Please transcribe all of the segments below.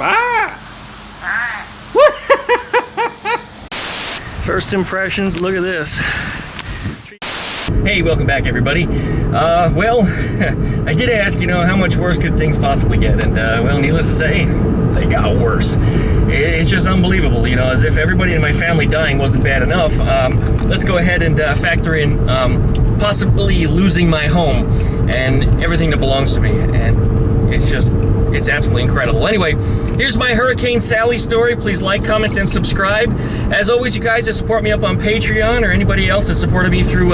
Ah! First impressions, look at this. Hey, welcome back, everybody. Well, I did ask, how much worse could things possibly get? And, well, needless to say, they got worse. It's just unbelievable, as if everybody in my family dying wasn't bad enough. Let's go ahead and factor in possibly losing my home and everything that belongs to me. And it's absolutely incredible. Anyway, here's my Hurricane Sally story. Please like, comment, and subscribe. As always, you guys that support me up on Patreon, or anybody else that supported me through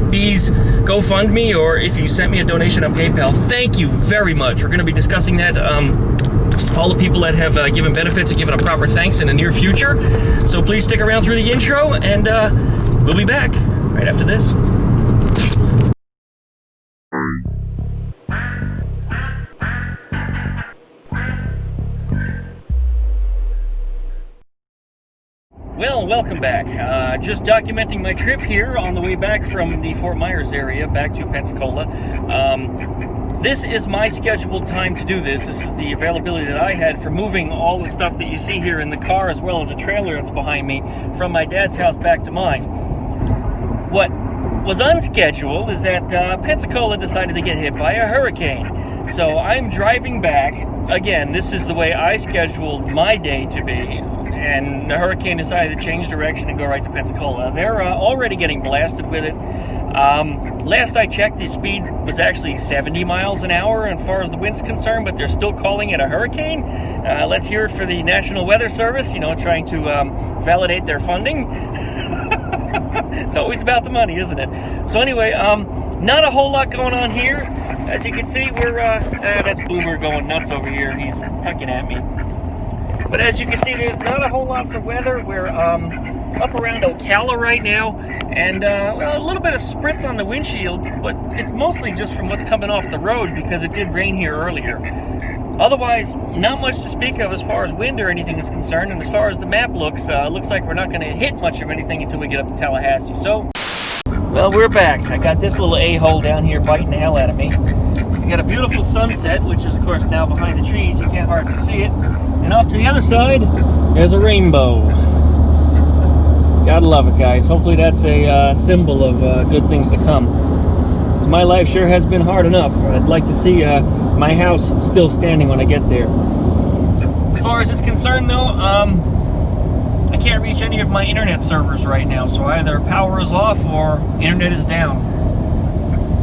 Bee's GoFundMe, or if you sent me a donation on PayPal, thank you very much. We're going to be discussing that. All the people that have given benefits and given a proper thanks in the near future. So please stick around through the intro, and we'll be back right after this. Well, welcome back. Just documenting my trip here on the way back from the Fort Myers area back to Pensacola. This is my scheduled time to do this. This is the availability that I had for moving all the stuff that you see here in the car, as well as a trailer that's behind me, from my dad's house back to mine. What was unscheduled is that Pensacola decided to get hit by a hurricane. So I'm driving back. Again, this is the way I scheduled my day to be. And the hurricane decided to change direction and go right to Pensacola. They're already getting blasted with it. Last I checked, the speed was actually 70 miles an hour as far as the wind's concerned, but they're still calling it a hurricane. Let's hear it for the National Weather Service, trying to validate their funding. It's always about the money, isn't it? So anyway, not a whole lot going on here. As you can see, we're, that's Boomer going nuts over here. He's pecking at me. But as you can see, there's not a whole lot for weather. We're up around Ocala right now, and well, a little bit of spritz on the windshield, but it's mostly just from what's coming off the road because it did rain here earlier. Otherwise, not much to speak of as far as wind or anything is concerned, and as far as the map looks like we're not going to hit much of anything until we get up to Tallahassee. So, well, we're back. I got this little a-hole down here biting the hell out of me. We got a beautiful sunset, which is, of course, now behind the trees. You can't hardly see it. And off to the other side, there's a rainbow. Gotta love it, guys. Hopefully that's a symbol of good things to come. 'Cause my life sure has been hard enough. I'd like to see my house still standing when I get there. As far as it's concerned, though, I can't reach any of my internet servers right now. So either power is off or internet is down.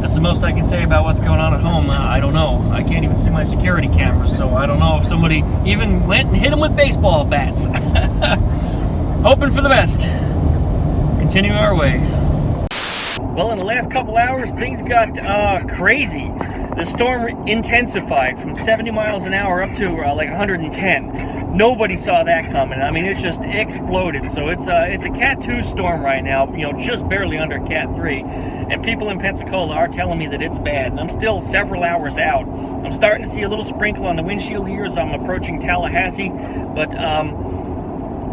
That's the most I can say about what's going on at home. I don't know. I can't even see my security cameras, so I don't know if somebody even went and hit them with baseball bats. Hoping for the best. Continuing our way. Well, in the last couple hours, things got crazy. The storm intensified from 70 miles an hour up to like 110. Nobody saw that coming. I mean, it just exploded. So it's a Cat 2 storm right now, just barely under Cat 3. And people in Pensacola are telling me that it's bad. And I'm still several hours out. I'm starting to see a little sprinkle on the windshield here as I'm approaching Tallahassee. But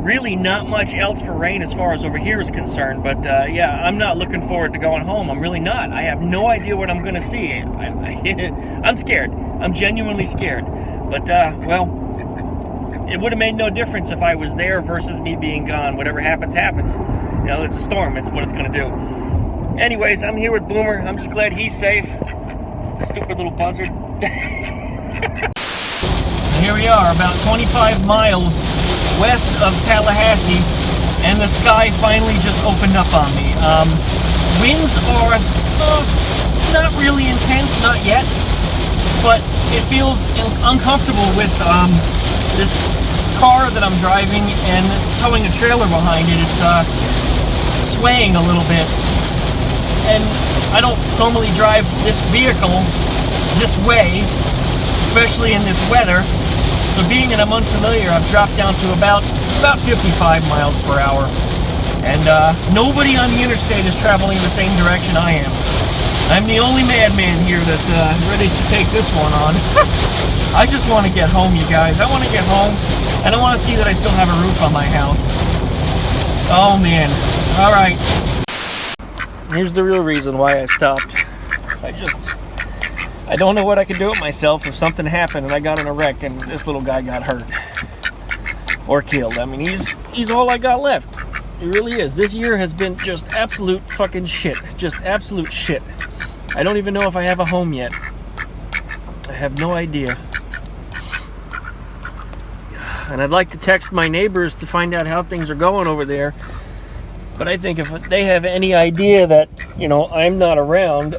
really not much else for rain as far as over here is concerned. But yeah, I'm not looking forward to going home. I'm really not. I have no idea what I'm going to see. I'm scared. I'm genuinely scared. But, well, it would have made no difference if I was there versus me being gone. Whatever happens, happens. It's a storm. It's what it's going to do. Anyways, I'm here with Boomer. I'm just glad he's safe. Stupid little buzzard. Here we are, about 25 miles west of Tallahassee, and the sky finally just opened up on me. Winds are not really intense, not yet, but it feels uncomfortable with this car that I'm driving and towing a trailer behind it. It's swaying a little bit. And I don't normally drive this vehicle this way, especially in this weather. So being that I'm unfamiliar, I've dropped down to about 55 miles per hour. And nobody on the interstate is traveling the same direction I am. I'm the only madman here that's ready to take this one on. I just want to get home, you guys. I want to get home, and I want to see that I still have a roof on my house. Oh, man. All right. Here's the real reason why I stopped. I don't know what I could do with myself if something happened and I got in a wreck and this little guy got hurt or killed. I mean, he's all I got left. He really is. This year has been just absolute fucking shit. Just absolute shit. I don't even know if I have a home yet. I have no idea. And I'd like to text my neighbors to find out how things are going over there. But I think if they have any idea that, you know, I'm not around,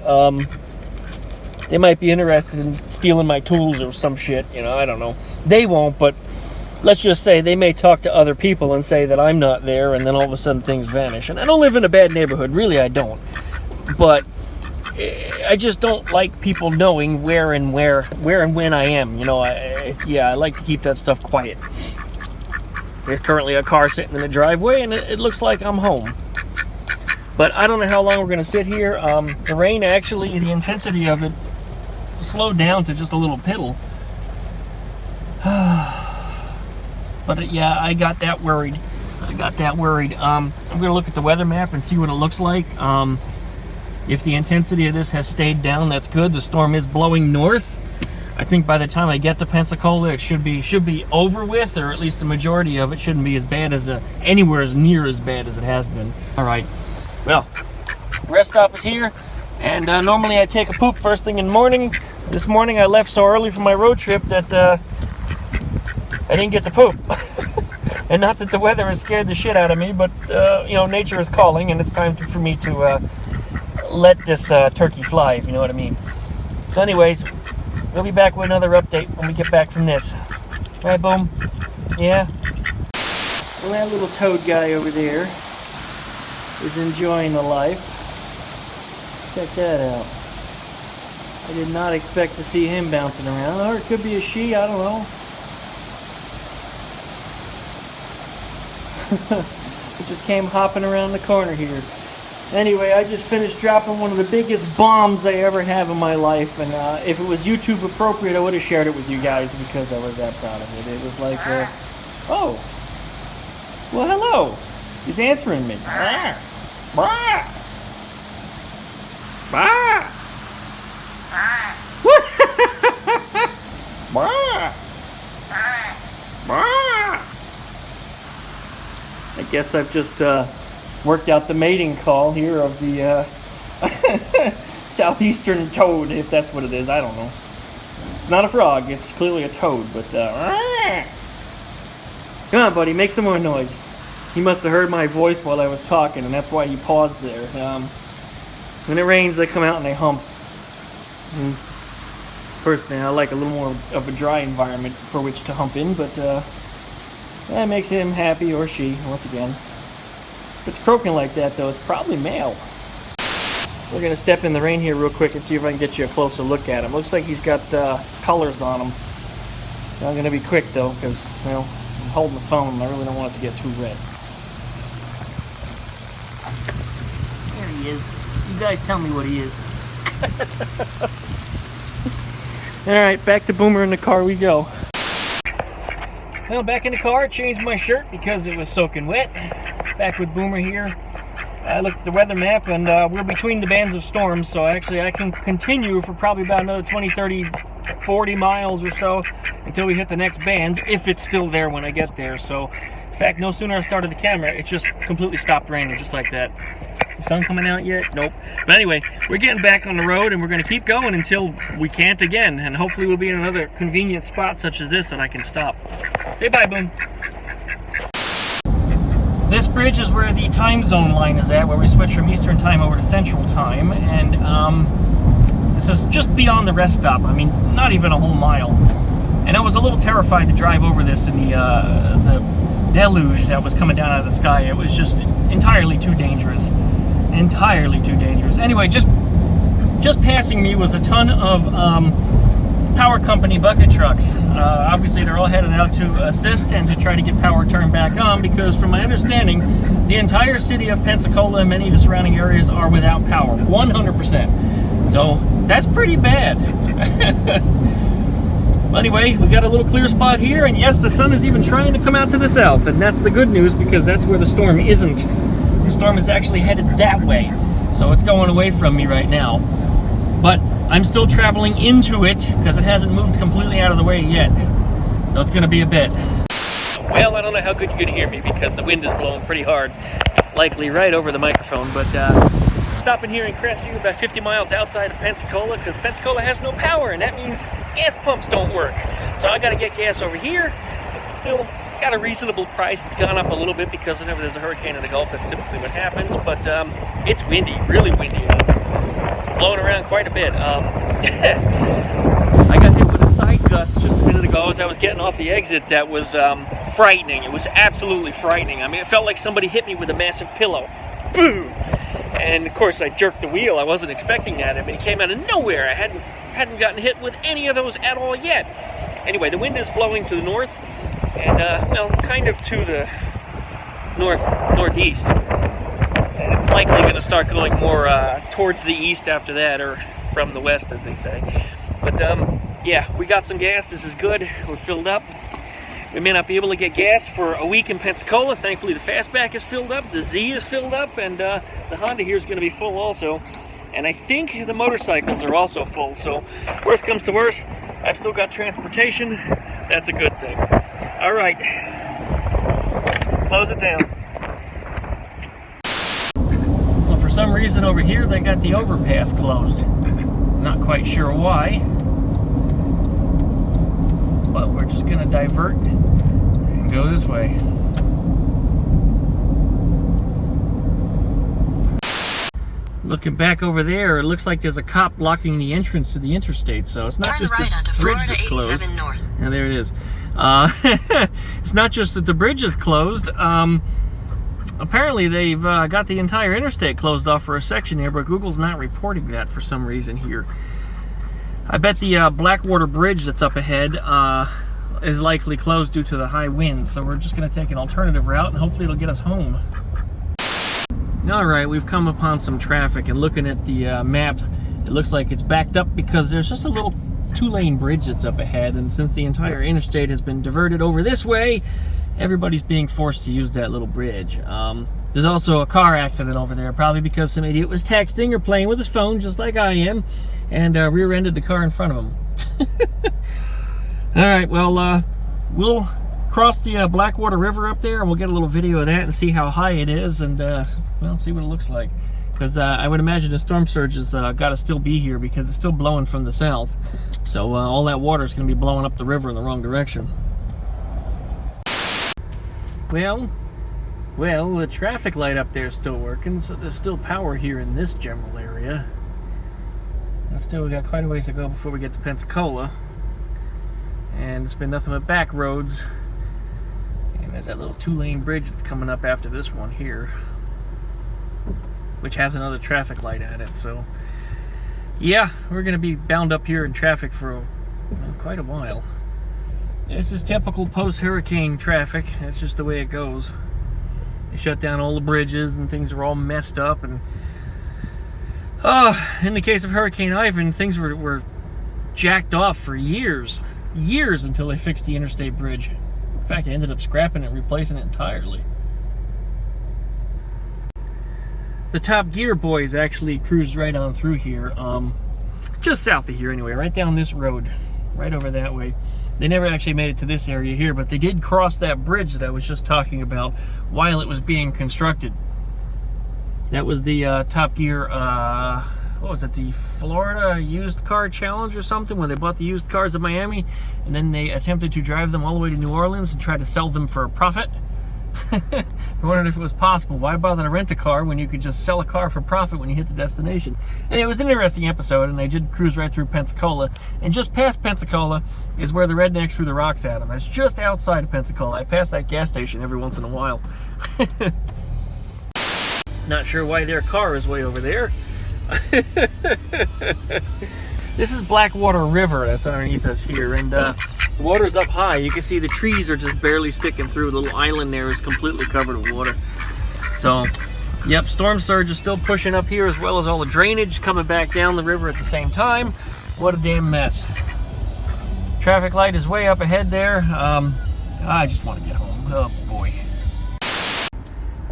they might be interested in stealing my tools or some shit. You know, I don't know. They won't, but let's just say they may talk to other people and say that I'm not there, and then all of a sudden things vanish. And I don't live in a bad neighborhood. Really, I don't. But I just don't like people knowing where and when I am. You know, I like to keep that stuff quiet. There's currently a car sitting in the driveway, and it looks like I'm home. But I don't know how long we're going to sit here. The rain, actually, the intensity of it slowed down to just a little piddle. But yeah, I got that worried. I'm going to look at the weather map and see what it looks like. If the intensity of this has stayed down, that's good. The storm is blowing north. I think by the time I get to Pensacola, it should be over with, or at least the majority of it shouldn't be as bad as anywhere as near as bad as it has been. All right. Well, rest stop is here, and normally I take a poop first thing in the morning. This morning I left so early for my road trip that I didn't get to poop. And not that the weather has scared the shit out of me, but you know, nature is calling, and it's time for me to let this turkey fly, if you know what I mean. So anyways, we'll be back with another update when we get back from this. Right, Boom? Yeah? Well, that little toad guy over there is enjoying the life. Check that out. I did not expect to see him bouncing around. Or it could be a she, I don't know. It just came hopping around the corner here. Anyway, I just finished dropping one of the biggest bombs I ever have in my life, and if it was YouTube appropriate, I would have shared it with you guys because I was that proud of it. It was like, oh, well, hello. He's answering me. Bah. Bah. Bah. Bah. Bah. I guess I've just worked out the mating call here of the southeastern toad, if that's what it is. I don't know. It's not a frog. It's clearly a toad, but come on, buddy, make some more noise. He must have heard my voice while I was talking, and that's why he paused there. When it rains, they come out and they hump. And personally, I like a little more of a dry environment for which to hump in, but that makes him happy, or she, once again. If it's croaking like that, though, it's probably male. We're going to step in the rain here real quick and see if I can get you a closer look at him. Looks like he's got colors on him. I'm going to be quick, though, because, well, I'm holding the phone and I really don't want it to get too red. There he is. You guys tell me what he is. Alright, back to Boomer in the car we go. Well, back in the car, changed my shirt because it was soaking wet. Back with Boomer here. I looked at the weather map, and we're between the bands of storms, so actually I can continue for probably about another 20, 30, 40 miles or so until we hit the next band, if it's still there when I get there. So, in fact, no sooner I started the camera, it just completely stopped raining, just like that. The sun coming out yet? Nope. But anyway, we're getting back on the road, and we're going to keep going until we can't again, and hopefully we'll be in another convenient spot such as this that I can stop. Say bye, Boom. This bridge is where the time zone line is at, where we switch from Eastern Time over to Central Time, and this is just beyond the rest stop. I mean, not even a whole mile. And I was a little terrified to drive over this in the deluge that was coming down out of the sky. It was just entirely too dangerous. Entirely too dangerous. Anyway, just passing me was a ton of power company bucket trucks. Obviously, they're all headed out to assist and to try to get power turned back on, because from my understanding, the entire city of Pensacola and many of the surrounding areas are without power, 100%. So that's pretty bad. Well, anyway, we got a little clear spot here, and yes, the sun is even trying to come out to the south, and that's the good news, because that's where the storm isn't. The storm is actually headed that way, so it's going away from me right now. But I'm still traveling into it because it hasn't moved completely out of the way yet. So it's going to be a bit. Well, I don't know how good you're going to hear me because the wind is blowing pretty hard. Likely right over the microphone, but stopping here in Crestview, about 50 miles outside of Pensacola, because Pensacola has no power, and that means gas pumps don't work. So I got to get gas over here. It's still got a reasonable price. It's gone up a little bit because whenever there's a hurricane in the Gulf, that's typically what happens. But it's windy, really windy, blowing around quite a bit. I got hit with a side gust just a minute ago as I was getting off the exit. That was frightening. It was absolutely frightening. I mean, it felt like somebody hit me with a massive pillow. Boom! And of course, I jerked the wheel. I wasn't expecting that. I mean, it came out of nowhere. I hadn't gotten hit with any of those at all yet. Anyway, the wind is blowing to the north, and well, kind of to the northeast. And it's likely going to start going more towards the east after that, or from the west, as they say. But yeah, we got some gas. This is good. We're filled up. We may not be able to get gas for a week in Pensacola. Thankfully, the Fastback is filled up, the Z is filled up, and the Honda here is going to be full also. And I think the motorcycles are also full. So, worst comes to worst, I've still got transportation. That's a good thing. All right, close it down. Well, for some reason over here, they got the overpass closed. Not quite sure why. But we're just going to divert and go this way. Looking back over there, it looks like there's a cop blocking the entrance to the interstate, so it's not just this bridge that's closed. Yeah, there it is. It's not just that the bridge is closed. Apparently they've got the entire interstate closed off for a section here, but Google's not reporting that for some reason here. I bet the Blackwater Bridge that's up ahead is likely closed due to the high winds, so we're just going to take an alternative route and hopefully it'll get us home. Alright, we've come upon some traffic, and looking at the map, it looks like it's backed up because there's just a little two-lane bridge that's up ahead, and since the entire interstate has been diverted over this way, everybody's being forced to use that little bridge. There's also a car accident over there, probably because some idiot was texting or playing with his phone, just like I am, and rear-ended the car in front of him. Alright, well, we'll cross the Blackwater River up there, and we'll get a little video of that and see how high it is, and, well, see what it looks like. Because I would imagine the storm surge has got to still be here because it's still blowing from the south. So all that water is going to be blowing up the river in the wrong direction. Well, the traffic light up there is still working, so there's still power here in this general area. And still, we got quite a ways to go before we get to Pensacola. And it's been nothing but back roads. And there's that little two-lane bridge that's coming up after this one here, which has another traffic light at it. So, yeah, we're going to be bound up here in traffic for quite a while. This is typical post-hurricane traffic. It's just the way it goes. They shut down all the bridges and things are all messed up. And in the case of Hurricane Ivan, things were jacked off for years until they fixed the interstate bridge. In fact, they ended up scrapping it and replacing it entirely. The Top Gear boys actually cruised right on through here, just south of here anyway, right down this road, right over that way. They never actually made it to this area here, but they did cross that bridge that I was just talking about while it was being constructed. That was the Top Gear, what was it, the Florida Used Car Challenge or something, where they bought the used cars in Miami, and then they attempted to drive them all the way to New Orleans and try to sell them for a profit. I wondered if it was possible. Why bother to rent a car when you could just sell a car for profit when you hit the destination? And it was an interesting episode, and they did cruise right through Pensacola. And just past Pensacola is where the rednecks threw the rocks at them. That's just outside of Pensacola. I pass that gas station every once in a while. Not sure why their car is way over there. This is Blackwater River that's underneath us here, and the water's up high. You can see the trees are just barely sticking through. The little island there is completely covered with water. So, yep, storm surge is still pushing up here, as well as all the drainage coming back down the river at the same time. What a damn mess. Traffic light is way up ahead there. I just want to get home. Oh boy.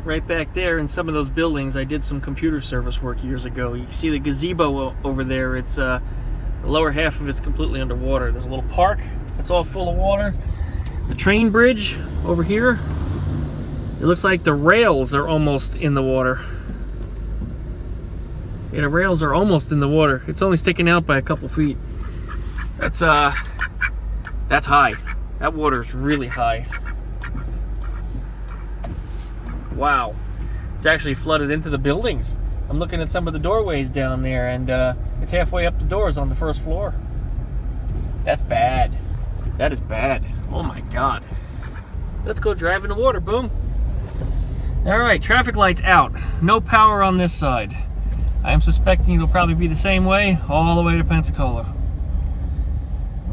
Right back there in some of those buildings, I did some computer service work years ago. You can see the gazebo over there. It's The lower half of it's completely underwater. There's a little park that's all full of water. The train bridge over here, it looks like the rails are almost in the water. Yeah, the rails are almost in the water. It's only sticking out by a couple feet. That's high. That water is really high. Wow. It's actually flooded into the buildings. I'm looking at some of the doorways down there, and it's halfway up the doors on the first floor. That's bad. That is bad. Oh my God. Let's go drive in the water, boom. All right, traffic lights out. No power on this side. I'm suspecting it'll probably be the same way all the way to Pensacola.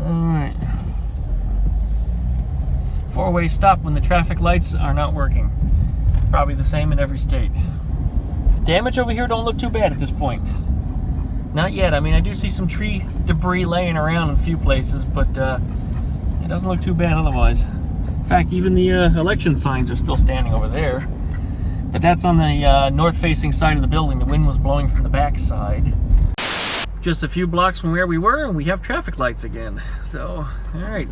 All right. Four-way stop when the traffic lights are not working. Probably the same in every state. The damage over here don't look too bad at this point. Not yet. I mean, I do see some tree debris laying around in a few places, but it doesn't look too bad otherwise. In fact, even the election signs are still standing over there. But that's on the north-facing side of the building. The wind was blowing from the back side. Just a few blocks from where we were, and we have traffic lights again. So, all right.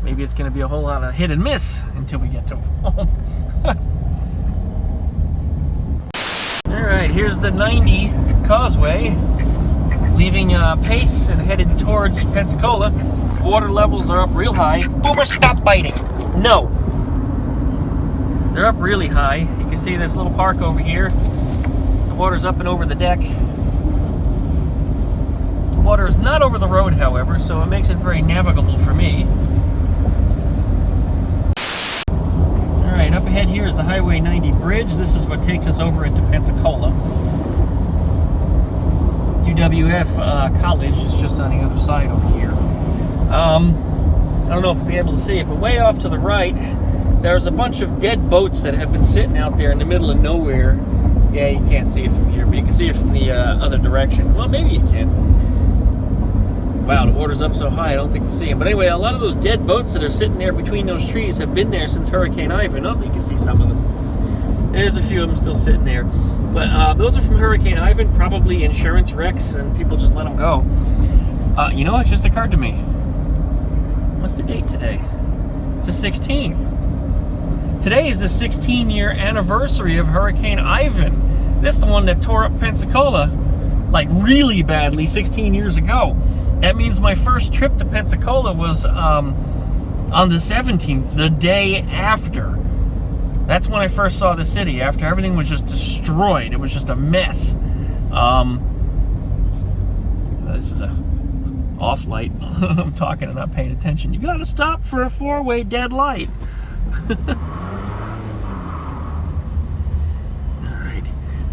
Maybe it's going to be a whole lot of hit and miss until we get to home. All right, here's the 90 causeway, leaving Pace and headed towards Pensacola. Water levels are up real high. Boomer, stop biting. No. They're up really high. You can see this little park over here. The water's up and over the deck. The water is not over the road, however, so it makes it very navigable for me. All right, up ahead here is the Highway 90 bridge. This is what takes us over into Pensacola. UWF College is just on the other side over here. I don't know if you'll be able to see it, but way off to the right, there's a bunch of dead boats that have been sitting out there in the middle of nowhere. Yeah, you can't see it from here, but you can see it from the other direction. Well, maybe you can. Wow, the water's up so high, I don't think we'll see them. But anyway, a lot of those dead boats that are sitting there between those trees have been there since Hurricane Ivan. Oh, you can see some of them. There's a few of them still sitting there. But those are from Hurricane Ivan, probably insurance wrecks, and people just let them go. You know, it just occurred to me. What's the date today? It's the 16th. Today is the 16-year anniversary of Hurricane Ivan. This is the one that tore up Pensacola, like really badly 16 years ago. That means my first trip to Pensacola was on the 17th, the day after. That's when I first saw the city, after everything was just destroyed. It was just a mess. This is a off light. I'm talking and not paying attention. You gotta stop for a four-way dead light. Alright,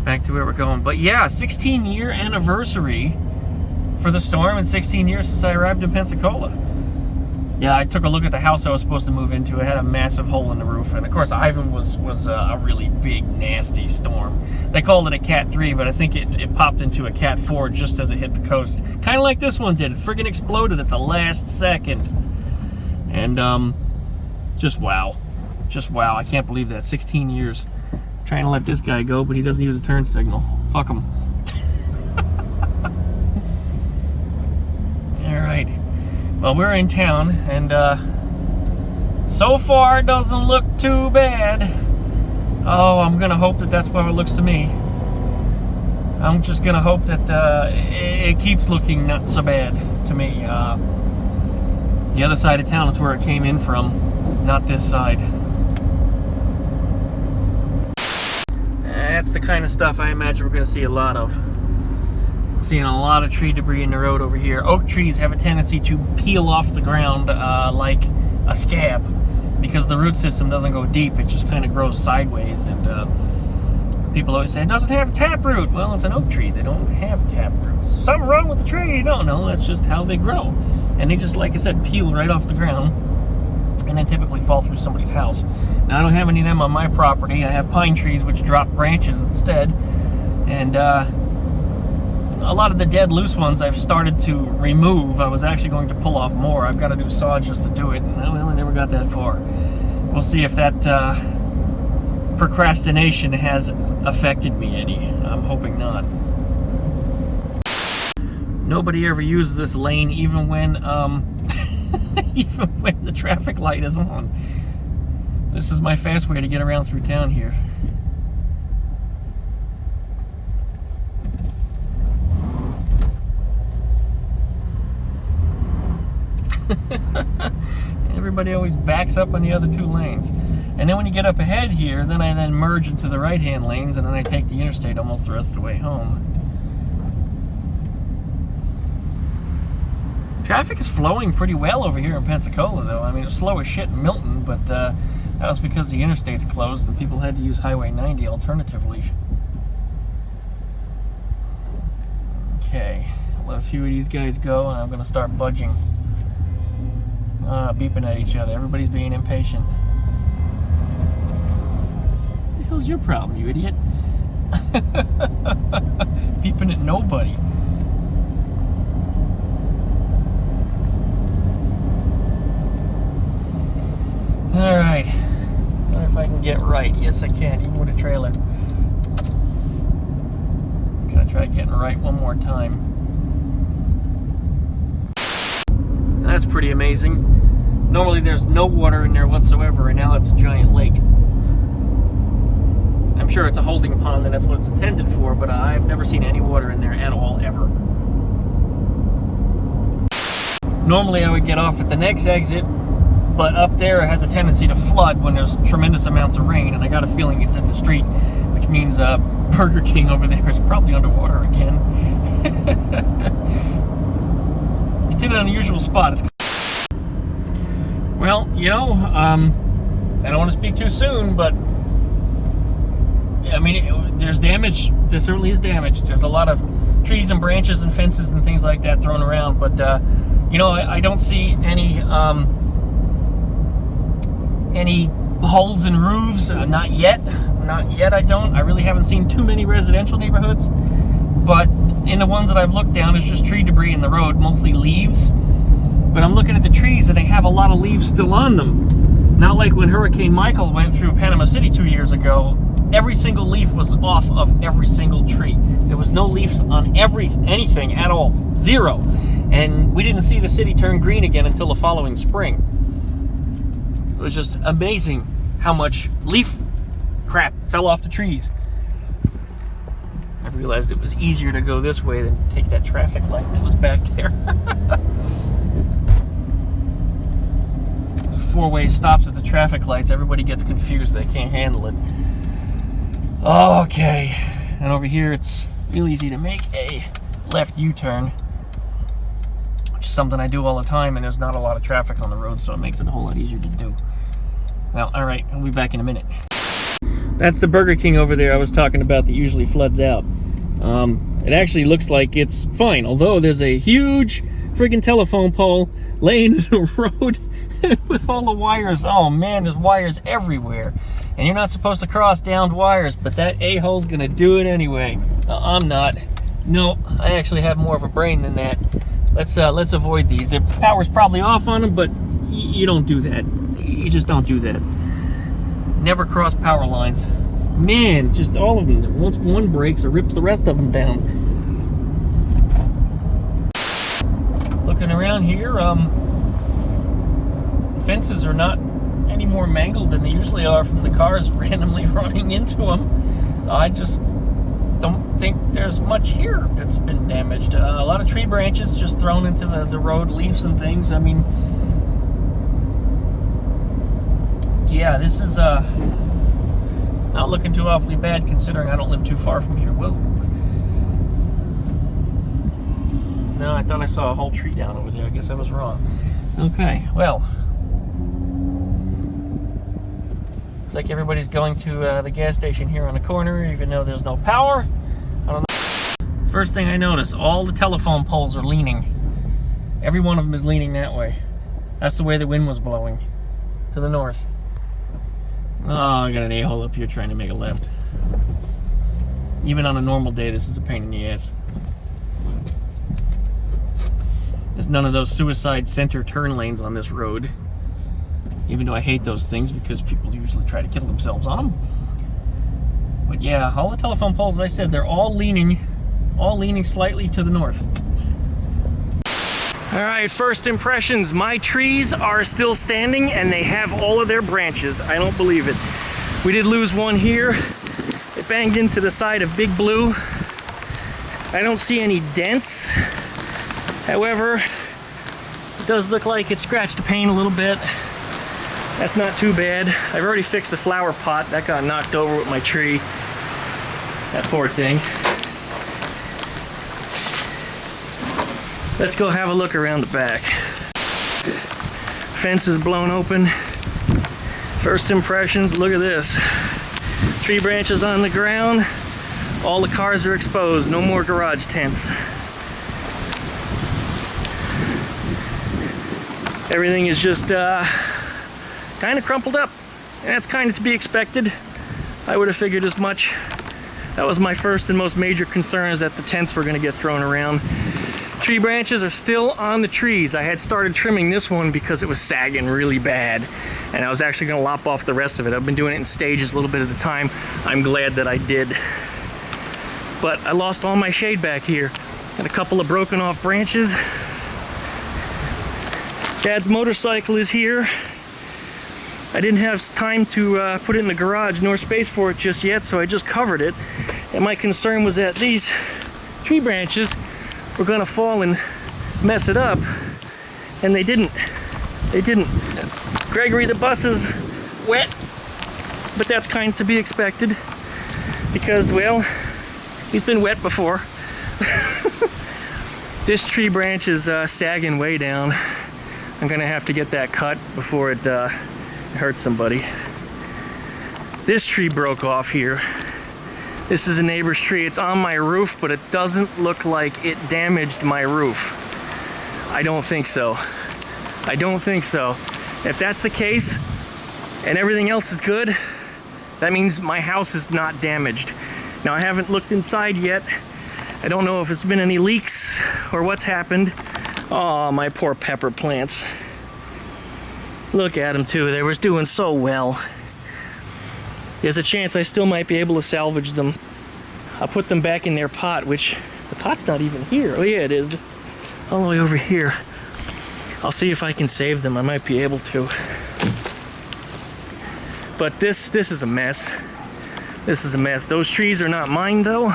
back to where we're going. But yeah, 16-year anniversary for the storm and 16 years since I arrived in Pensacola. Yeah, I took a look at the house I was supposed to move into. It had a massive hole in the roof, and of course Ivan was a really big, nasty storm. They called it a Cat 3, but I think it popped into a Cat 4 just as it hit the coast. Kind of like this one did. It friggin' exploded at the last second. And just wow. Just wow. I can't believe that. 16 years. I'm trying to let this guy go, but he doesn't use a turn signal. Fuck him. Alright. Well, we're in town, and so far it doesn't look too bad. Oh, I'm gonna hope that that's what it looks to me. I'm just gonna hope that it keeps looking not so bad to me. The other side of town is where it came in from, not this side. That's the kind of stuff I imagine we're gonna see a lot of. Seeing a lot of tree debris in the road over here. Oak trees have a tendency to peel off the ground like a scab because the root system doesn't go deep. It just kind of grows sideways, and people always say it doesn't have taproot. Well, it's an oak tree. They don't have taproots. Something wrong with the tree? No, that's just how they grow. And they just, like I said, peel right off the ground and then typically fall through somebody's house. Now, I don't have any of them on my property. I have pine trees which drop branches instead. And a lot of the dead loose ones I've started to remove. I was actually going to pull off more. I've got to do saw just to do it, and well, I never got that far. We'll see if that procrastination has affected me any. I'm hoping not. Nobody ever uses this lane, even when even when the traffic light is on. This is my fast way to get around through town here. Everybody always backs up on the other two lanes. And then when you get up ahead here, then I merge into the right-hand lanes, and then I take the interstate almost the rest of the way home. Traffic is flowing pretty well over here in Pensacola, though. I mean, it's slow as shit in Milton, but that was because the interstate's closed and people had to use Highway 90 alternatively. Okay, I'll let a few of these guys go, and I'm going to start budging. Beeping at each other. Everybody's being impatient. What the hell's your problem, you idiot? Beeping at nobody. Alright. Wonder if I can get right. Yes, I can, even with a trailer. Gonna try getting right one more time. That's pretty amazing. Normally there's no water in there whatsoever, and now it's a giant lake. I'm sure it's a holding pond and that's what it's intended for, but I've never seen any water in there at all, ever. Normally I would get off at the next exit, but up there it has a tendency to flood when there's tremendous amounts of rain, and I got a feeling it's in the street, which means Burger King over there is probably underwater again. It's in an unusual spot. It's well, you know, I don't want to speak too soon, but I mean, there's damage. There certainly is damage. There's a lot of trees and branches and fences and things like that thrown around, but you know, I don't see any holes in roofs. Not yet. Not yet. I don't. I really haven't seen too many residential neighborhoods, but in the ones that I've looked down, there's just tree debris in the road, mostly leaves. But I'm looking at the trees and they have a lot of leaves still on them. Not like when Hurricane Michael went through Panama City 2 years ago. Every single leaf was off of every single tree. There was no leaves on anything at all. Zero. And we didn't see the city turn green again until the following spring. It was just amazing how much leaf crap fell off the trees. I realized it was easier to go this way than take that traffic light that was back there. Four-way stops at the traffic lights. Everybody gets confused. They can't handle it. Okay. And over here, it's real easy to make a left U-turn, which is something I do all the time, and there's not a lot of traffic on the road, so it makes it a whole lot easier to do. Well, all right. I'll be back in a minute. That's the Burger King over there I was talking about that usually floods out. It actually looks like it's fine, although there's a huge friggin' telephone pole laying in the road with all the wires. Oh man, there's wires everywhere. And you're not supposed to cross downed wires, but that a-hole's gonna do it anyway. I'm not. No, I actually have more of a brain than that. Let's avoid these. The power's probably off on them, but you don't do that. You just don't do that. Never cross power lines. Man, just all of them. Once one breaks, it rips the rest of them down. Looking around here, fences are not any more mangled than they usually are from the cars randomly running into them. I just don't think there's much here that's been damaged. A lot of tree branches just thrown into the road, leaves and things. I mean, yeah, this is not looking too awfully bad considering I don't live too far from here. Whoa. No, I thought I saw a whole tree down over there. I guess I was wrong. Okay, well. Looks like everybody's going to the gas station here on the corner, even though there's no power. I don't know. First thing I notice, all the telephone poles are leaning. Every one of them is leaning that way. That's the way the wind was blowing. To the north. Oh, I got an a-hole up here trying to make a left. Even on a normal day, this is a pain in the ass. There's none of those suicide center turn lanes on this road. Even though I hate those things because people usually try to kill themselves on them. But yeah, all the telephone poles, as I said, they're all leaning slightly to the north. All right, first impressions. My trees are still standing and they have all of their branches. I don't believe it. We did lose one here. It banged into the side of Big Blue. I don't see any dents. However, it does look like it scratched the paint a little bit. That's not too bad. I've already fixed the flower pot. That got knocked over with my tree. That poor thing. Let's go have a look around the back. Fence is blown open. First impressions, look at this. Tree branches on the ground. All the cars are exposed. No more garage tents. Everything is just kind of crumpled up. And that's kind of to be expected. I would have figured as much. That was my first and most major concern, is that the tents were going to get thrown around. Tree branches are still on the trees. I had started trimming this one because it was sagging really bad, and I was actually going to lop off the rest of it. I've been doing it in stages, a little bit at a time. I'm glad that I did. But I lost all my shade back here. Got a couple of broken off branches. Dad's motorcycle is here. I didn't have time to put it in the garage, nor space for it just yet, so I just covered it. And my concern was that these tree branches were gonna fall and mess it up, and they didn't. They didn't. Gregory the bus is wet, but that's kind of to be expected because, well, he's been wet before. This tree branch is sagging way down. I'm gonna have to get that cut before it hurts somebody. This tree broke off here. This is a neighbor's tree. It's on my roof, but it doesn't look like it damaged my roof. I don't think so. I don't think so. If that's the case, and everything else is good, that means my house is not damaged. Now, I haven't looked inside yet. I don't know if it's been any leaks or what's happened. Oh, my poor pepper plants. Look at them, too. They were doing so well. There's a chance I still might be able to salvage them. I'll put them back in their pot, which the pot's not even here. Oh yeah, it is. All the way over here. I'll see if I can save them. I might be able to. But this is a mess. This is a mess. Those trees are not mine, though.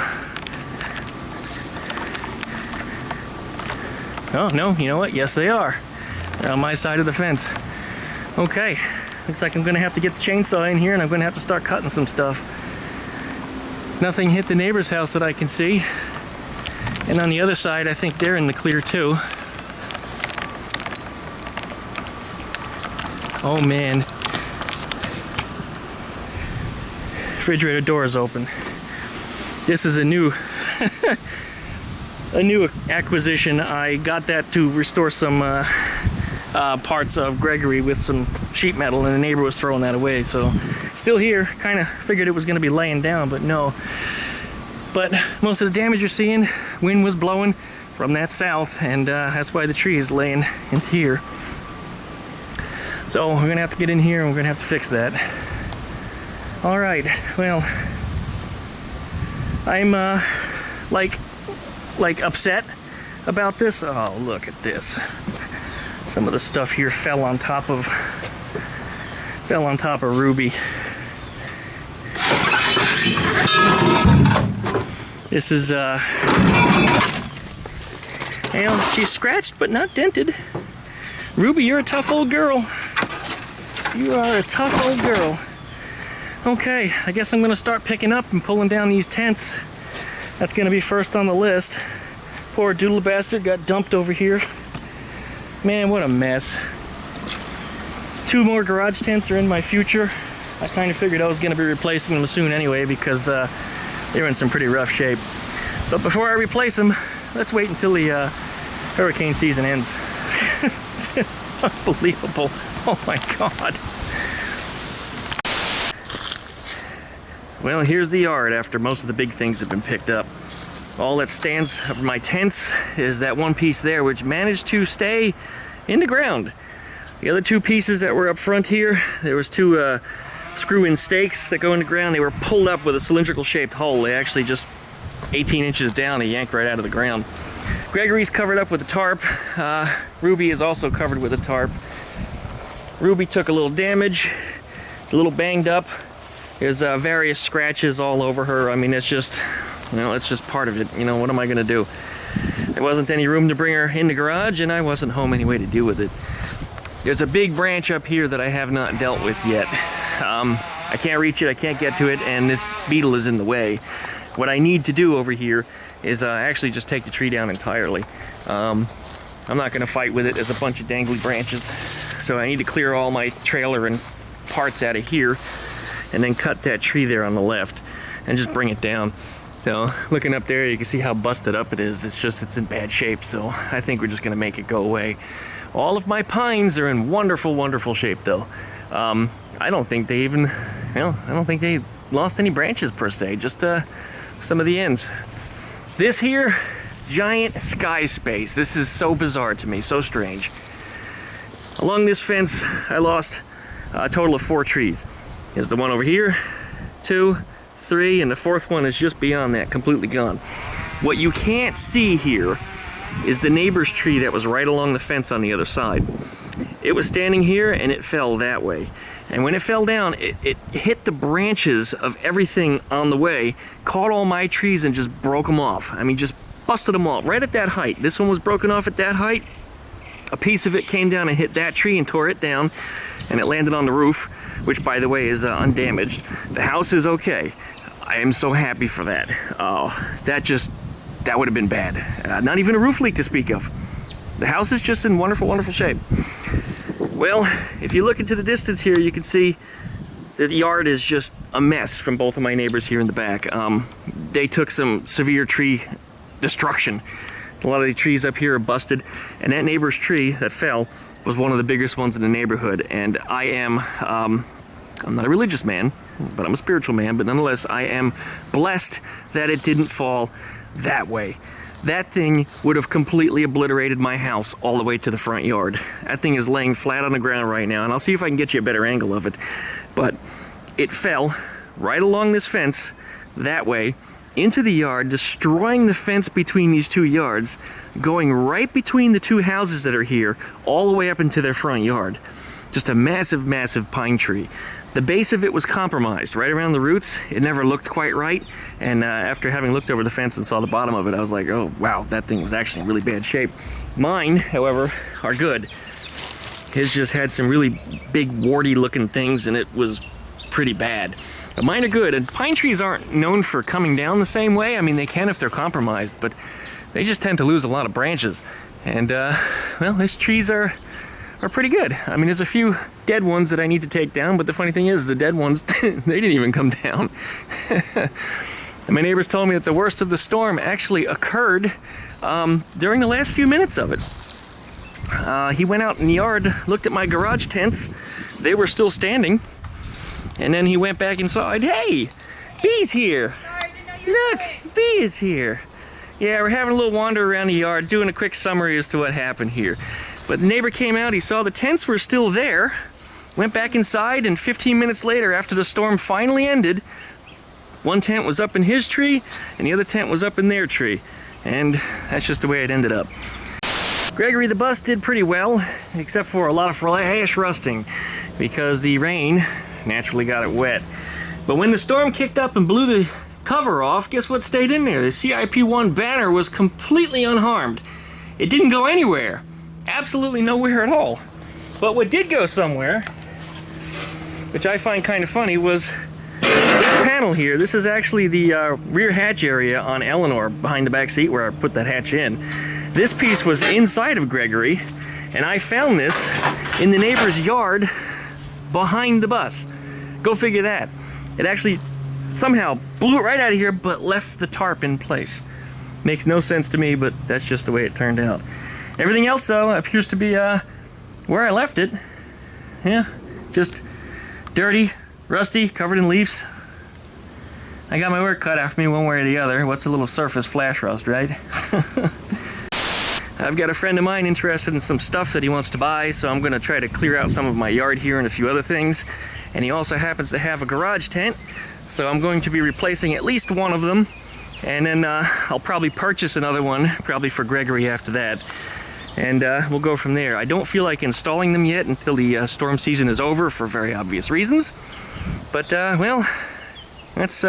Oh, no, you know what? Yes, they are. They're on my side of the fence. Okay. Looks like I'm going to have to get the chainsaw in here, and I'm going to have to start cutting some stuff. Nothing hit the neighbor's house that I can see. And on the other side, I think they're in the clear too. Oh man. Refrigerator door is open. This is a new a new acquisition. I got that to restore some parts of Gregory with some sheet metal, and the neighbor was throwing that away, so still here. Kind of figured it was going to be laying down, but no. But most of the damage you're seeing, wind was blowing from that south, and that's why the tree is laying in here. So we're gonna have to get in here and we're gonna have to fix that. All right, well, I'm like upset about this. Oh, look at this. Some of the stuff here fell on top of Ruby. This is well, she's scratched but not dented. Ruby, you're a tough old girl. You are a tough old girl. Okay, I guess I'm gonna start picking up and pulling down these tents. That's gonna be first on the list. Poor doodle bastard got dumped over here. Man, what a mess. 2 more garage tents are in my future. I kind of figured I was going to be replacing them soon anyway because they were in some pretty rough shape. But before I replace them, let's wait until the hurricane season ends. Unbelievable. Oh my God. Well, here's the yard after most of the big things have been picked up. All that stands of my tents is that one piece there, which managed to stay in the ground. The other 2 pieces that were up front here, there was 2 screw-in stakes that go in the ground. They were pulled up with a cylindrical shaped hole. They actually just 18 inches down, they yanked right out of the ground. Gregory's covered up with a tarp. Ruby is also covered with a tarp. Ruby took a little damage, a little banged up. There's various scratches all over her. I mean, it's just, you know, it's just part of it. You know, what am I gonna do? There wasn't any room to bring her in the garage, and I wasn't home anyway to deal with it. There's a big branch up here that I have not dealt with yet. I can't reach it, I can't get to it, and this beetle is in the way. What I need to do over here is actually just take the tree down entirely. I'm not gonna fight with it. There's a bunch of dangly branches. So I need to clear all my trailer and parts out of here, and then cut that tree there on the left, and just bring it down. So looking up there, you can see how busted up it is. It's in bad shape, so I think we're just gonna make it go away. All of my pines are in wonderful, wonderful shape though. I don't think they even, I don't think they lost any branches per se, just some of the ends. This here, giant sky space. This is so bizarre to me, so strange. Along this fence, I lost a total of 4 trees. There's the one over here, 2, 3, and the 4th one is just beyond that, completely gone. What you can't see here is the neighbor's tree that was right along the fence on the other side. It was standing here and it fell that way. And when it fell down, it hit the branches of everything on the way, caught all my trees and just broke them off. I mean, just busted them off right at that height. This one was broken off at that height. A piece of it came down and hit that tree and tore it down, and it landed on the roof, which, by the way, is undamaged. The house is okay. I am so happy for that. That would have been bad. Not even a roof leak to speak of. The house is just in wonderful, wonderful shape. Well, if you look into the distance here, you can see the yard is just a mess from both of my neighbors here in the back. They took some severe tree destruction. A lot of the trees up here are busted, and that neighbor's tree that fell was one of the biggest ones in the neighborhood. And I am, I'm not a religious man, but I'm a spiritual man, but nonetheless, I am blessed that it didn't fall that way. That thing would have completely obliterated my house all the way to the front yard. That thing is laying flat on the ground right now, and I'll see if I can get you a better angle of it. But it fell right along this fence that way into the yard, destroying the fence between these 2 yards, going right between the 2 houses that are here, all the way up into their front yard. Just a massive, massive pine tree. The base of it was compromised right around the roots. It never looked quite right, and after having looked over the fence and saw the bottom of it, I was like, oh wow, that thing was actually in really bad shape. Mine, however, are good. His just had some really big warty looking things, and it was pretty bad. But mine are good, and pine trees aren't known for coming down the same way. I mean, they can if they're compromised, but they just tend to lose a lot of branches. And, well, his trees are pretty good. I mean, there's a few dead ones that I need to take down, but the funny thing is, the dead ones, they didn't even come down. And my neighbors told me that the worst of the storm actually occurred during the last few minutes of it. He went out in the yard, looked at my garage tents. They were still standing. And then he went back inside. Hey, Bee's here. Sorry, didn't know you were Look, Bee is here. Yeah, we're having a little wander around the yard, doing a quick summary as to what happened here. But the neighbor came out, he saw the tents were still there, went back inside, and 15 minutes later, after the storm finally ended, one tent was up in his tree, and the other tent was up in their tree. And that's just the way it ended up. Gregory the bus did pretty well, except for a lot of flash rusting, because the rain naturally got it wet. But when the storm kicked up and blew the cover off, guess what stayed in there? The CIP1 banner was completely unharmed. It didn't go anywhere. Absolutely nowhere at all. But what did go somewhere, which I find kind of funny, was this panel here. This is actually the rear hatch area on Eleanor, behind the back seat where I put that hatch in. This piece was inside of Gregory, and I found this in the neighbor's yard behind the bus. Go figure that. It actually somehow blew it right out of here, but left the tarp in place. Makes no sense to me, but that's just the way it turned out. Everything else, though, appears to be where I left it. Yeah, just dirty, rusty, covered in leaves. I got my work cut out for me one way or the other. What's a little surface flash rust, right? I've got a friend of mine interested in some stuff that he wants to buy, so I'm going to try to clear out some of my yard here and a few other things. And he also happens to have a garage tent, so I'm going to be replacing at least one of them. And then I'll probably purchase another one, probably for Gregory after that. And we'll go from there. I don't feel like installing them yet until the storm season is over for very obvious reasons. But, well, that's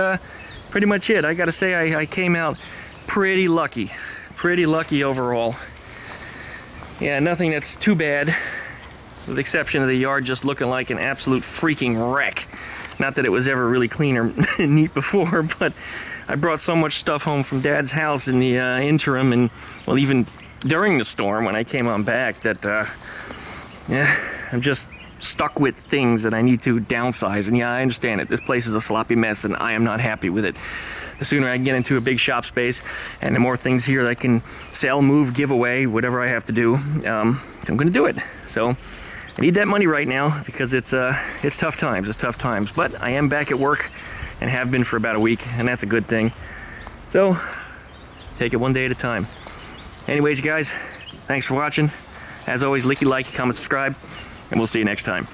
pretty much it. I gotta say I came out pretty lucky. Pretty lucky overall. Yeah, nothing that's too bad, with the exception of the yard just looking like an absolute freaking wreck. Not that it was ever really clean or neat before, but I brought so much stuff home from Dad's house in the interim, and, well, even during the storm when I came on back, that, yeah, I'm just stuck with things that I need to downsize. And yeah, I understand it. This place is a sloppy mess, and I am not happy with it. The sooner I can get into a big shop space, and the more things here that I can sell, move, give away, whatever I have to do, I'm going to do it. So I need that money right now because it's tough times. It's tough times. But I am back at work and have been for about a week, and that's a good thing. So take it one day at a time. Anyways, you guys, thanks for watching. As always, licky, like, comment, subscribe, and we'll see you next time.